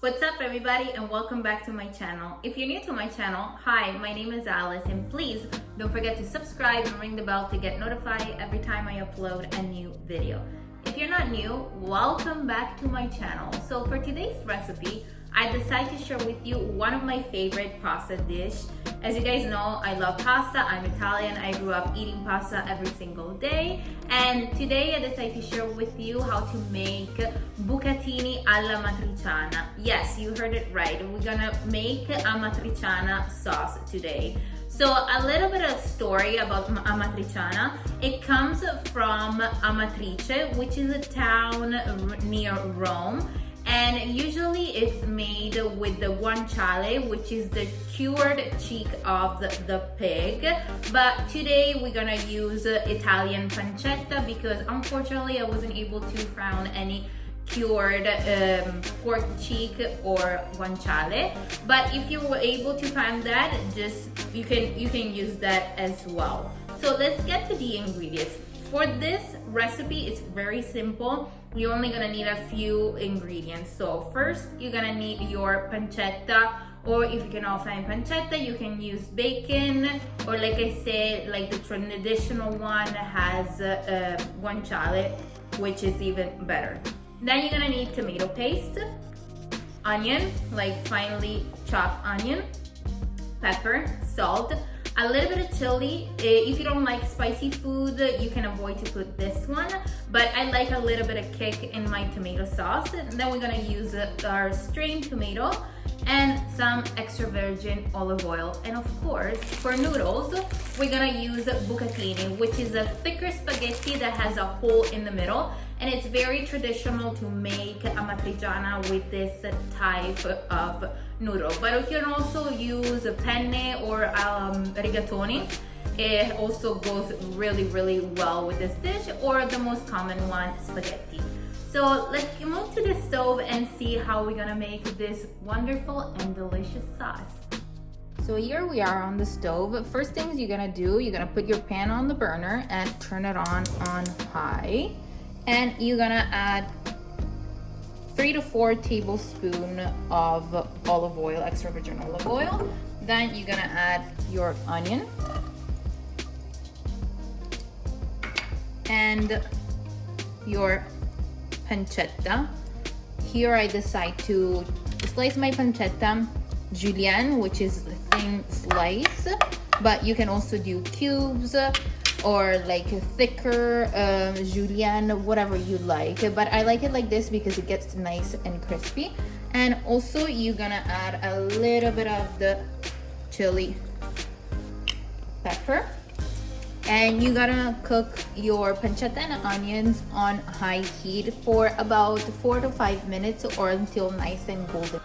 What's up everybody and welcome back to my channel. If you're new to my channel, hi, my name is Alice and please don't forget to subscribe and ring the bell to get notified every time I upload a new video. If you're not new, welcome back to my channel. So for today's recipe, I decided to share with you one of my favorite pasta dish. As you guys know, I love pasta. I'm Italian. I grew up eating pasta every single day. And today I decided to share with you how to make bucatini alla matriciana. Yes, you heard it right. We're gonna make amatriciana sauce today. So a little bit of story about Amatriciana. It comes from Amatrice, which is a town near Rome. And usually it's made with the guanciale, which is the cured cheek of the pig. But today we're gonna use Italian pancetta because unfortunately I wasn't able to find any cured pork cheek or guanciale. But if you were able to find that, just you can use that as well. So let's get to the ingredients. For this recipe, it's very simple. You're only gonna need a few ingredients. So first, you're gonna need your pancetta, or if you cannot find pancetta, you can use bacon, or like I said, like the traditional one has guanciale, which is even better. Then you're gonna need tomato paste, onion, like finely chopped onion, pepper, salt, a little bit of chili. If you don't like spicy food, you can avoid to put this one, but I like a little bit of kick in my tomato sauce. And then we're gonna use our strained tomato and some extra virgin olive oil. And of course, for noodles, we're gonna use bucatini, which is a thicker spaghetti that has a hole in the middle. And it's very traditional to make amatriciana with this type of noodle. But you can also use penne or rigatoni. It also goes really, really well with this dish, or the most common one, spaghetti. So let's move to the stove and see how we're gonna make this wonderful and delicious sauce. So here we are on the stove. First things you're gonna do, you're gonna put your pan on the burner and turn it on high. And you're gonna add 3 to 4 tablespoons of olive oil, extra virgin olive oil. Then you're gonna add your onion and your pancetta. Here I decide to slice my pancetta julienne, which is a thin slice, but you can also do cubes or like a thicker julienne, whatever you like. But I like it like this because it gets nice and crispy. And also you're gonna add a little bit of the chili pepper. And you're gonna cook your pancetta and onions on high heat for about 4 to 5 minutes or until nice and golden.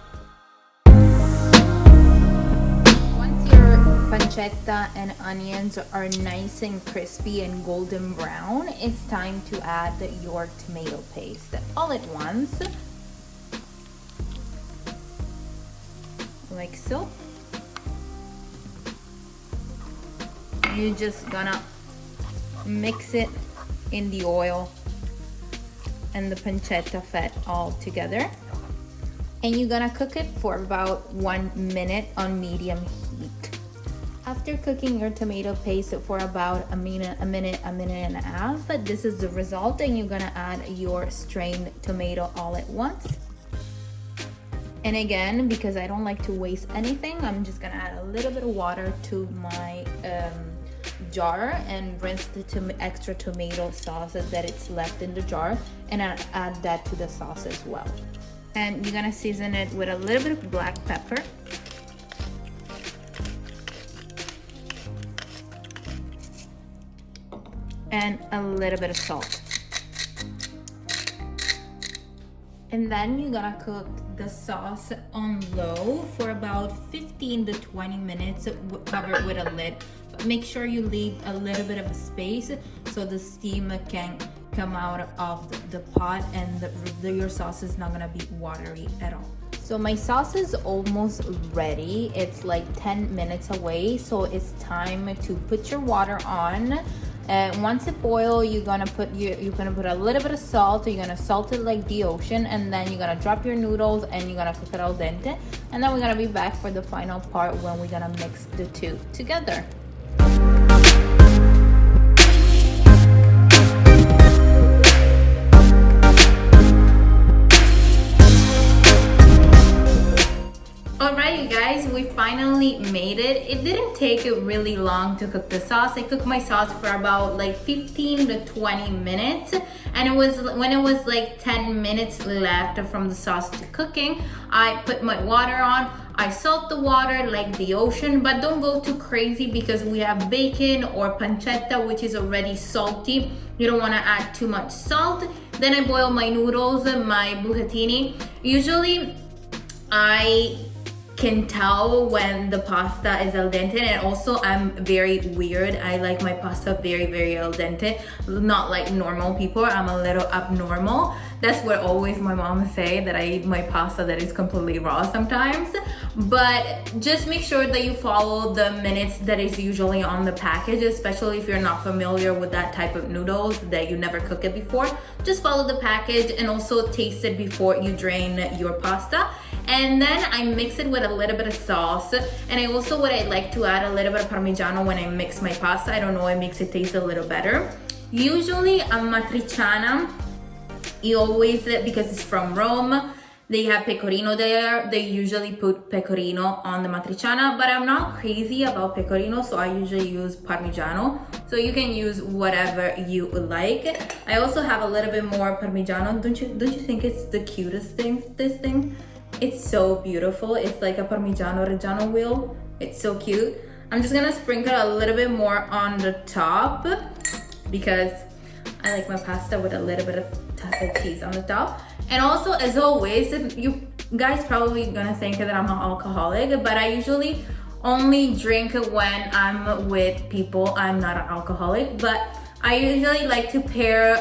Pancetta and onions are nice and crispy and golden brown, it's time to add your tomato paste all at once, like so. You're just gonna mix it in the oil and the pancetta fat all together, and you're gonna cook it for about 1 minute on medium heat. After cooking your tomato paste for about a minute and a half, this is the result, and you're gonna add your strained tomato all at once. And again, because I don't like to waste anything, I'm just gonna add a little bit of water to my jar and rinse the extra tomato sauce that it's left in the jar, and I'll add that to the sauce as well. And you're gonna season it with a little bit of black pepper, and a little bit of salt. And then you're gonna cook the sauce on low for about 15 to 20 minutes, covered with a lid. But make sure you leave a little bit of space so the steam can come out of the pot and your sauce is not gonna be watery at all. So my sauce is almost ready. It's like 10 minutes away, so it's time to put your water on. And once it boils, you're gonna put a little bit of salt. You're gonna salt it like the ocean, and then you're gonna drop your noodles and you're gonna cook it al dente. And then we're gonna be back for the final part when we're gonna mix the two together. Alright, you guys, we finally made it. It didn't take really long to cook the sauce. I cooked my sauce for about like 15 to 20 minutes, and when it was like 10 minutes left from the sauce to cooking, I put my water on. I salt the water like the ocean, but don't go too crazy because we have bacon or pancetta, which is already salty. You don't want to add too much salt. Then I boil my noodles, my bucatini. Usually I can tell when the pasta is al dente, and also I'm very weird. I like my pasta very, very al dente, not like normal people. I'm a little abnormal. That's what always my mom say, that I eat my pasta that is completely raw sometimes. But just make sure that you follow the minutes that is usually on the package, especially if you're not familiar with that type of noodles, that you never cook it before. Just follow the package and also taste it before you drain your pasta. And then I mix it with a little bit of sauce. And I like to add a little bit of Parmigiano when I mix my pasta. I don't know, it makes it taste a little better. Usually AMATRICIANA, you always, because it's from Rome, they have pecorino there. They usually put pecorino on the matriciana, but I'm not crazy about pecorino, so I usually use Parmigiano. So you can use whatever you like. I also have a little bit more Parmigiano. Don't you think it's the cutest thing, this thing? It's so beautiful. It's like a Parmigiano Reggiano wheel. It's so cute. I'm just gonna sprinkle a little bit more on the top because I like my pasta with a little bit of cheese on the top. And also, as always, you guys probably gonna think that I'm an alcoholic, but I usually only drink when I'm with people. I'm not an alcoholic, but I usually like to pair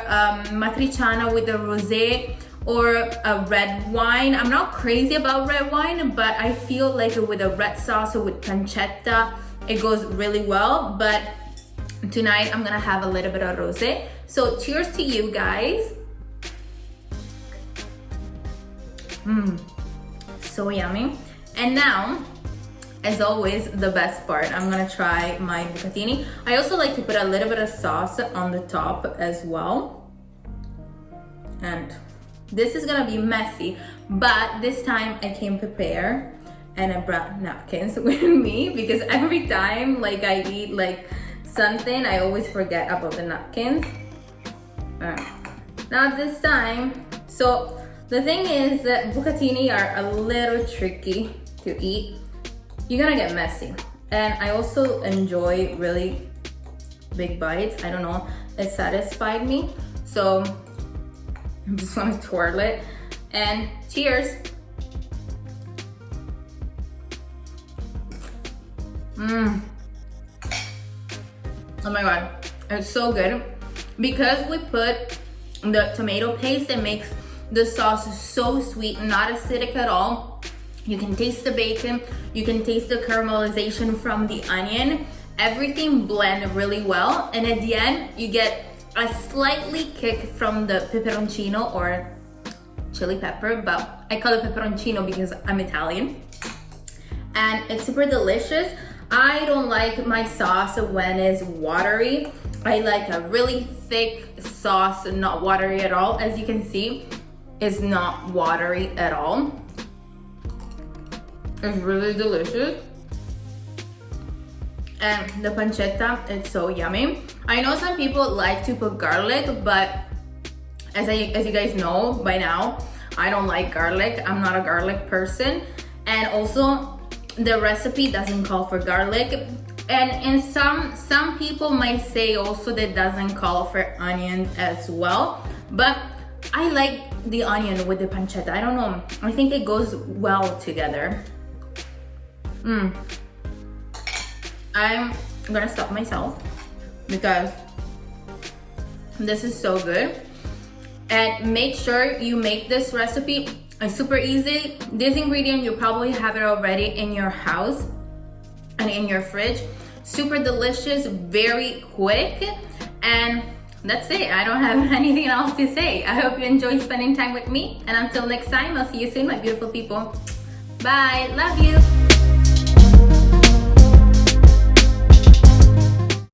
matriciana with a rosé or a red wine. I'm not crazy about red wine, but I feel like with a red sauce or with pancetta, it goes really well. But tonight I'm gonna have a little bit of rosé. So cheers to you guys. So yummy. And now, as always, the best part, I'm gonna try my bucatini. I also like to put a little bit of sauce on the top as well. And this is gonna be messy, but this time I came prepared and I brought napkins with me because every time like I eat like something, I always forget about the napkins. Not this time. So the thing is that bucatini are a little tricky to eat. You're gonna get messy. And I also enjoy really big bites. I don't know, it satisfied me. So I just want to twirl it. And cheers. Oh my God, it's so good. Because we put the tomato paste, it makes the sauce so sweet, not acidic at all. You can taste the bacon, you can taste the caramelization from the onion. Everything blends really well. And at the end, you get a slightly kick from the peperoncino or chili pepper, but I call it peperoncino because I'm Italian. And it's super delicious. I don't like my sauce when it's watery. I like a really thick sauce, not watery at all. As you can see, it's not watery at all. It's really delicious. And the pancetta, it's so yummy. I know some people like to put garlic, but as you guys know by now, I don't like garlic. I'm not a garlic person. And also, the recipe doesn't call for garlic. And some people might say also that doesn't call for onions as well. But I like the onion with the pancetta. I don't know. I think it goes well together. I'm gonna stop myself because this is so good. And make sure you make this recipe. It's super easy. This ingredient, you probably have it already in your house and in your fridge. Super delicious, very quick. And that's it. I don't have anything else to say. I hope you enjoyed spending time with me. And until next time, I'll see you soon, my beautiful people. Bye. Love you.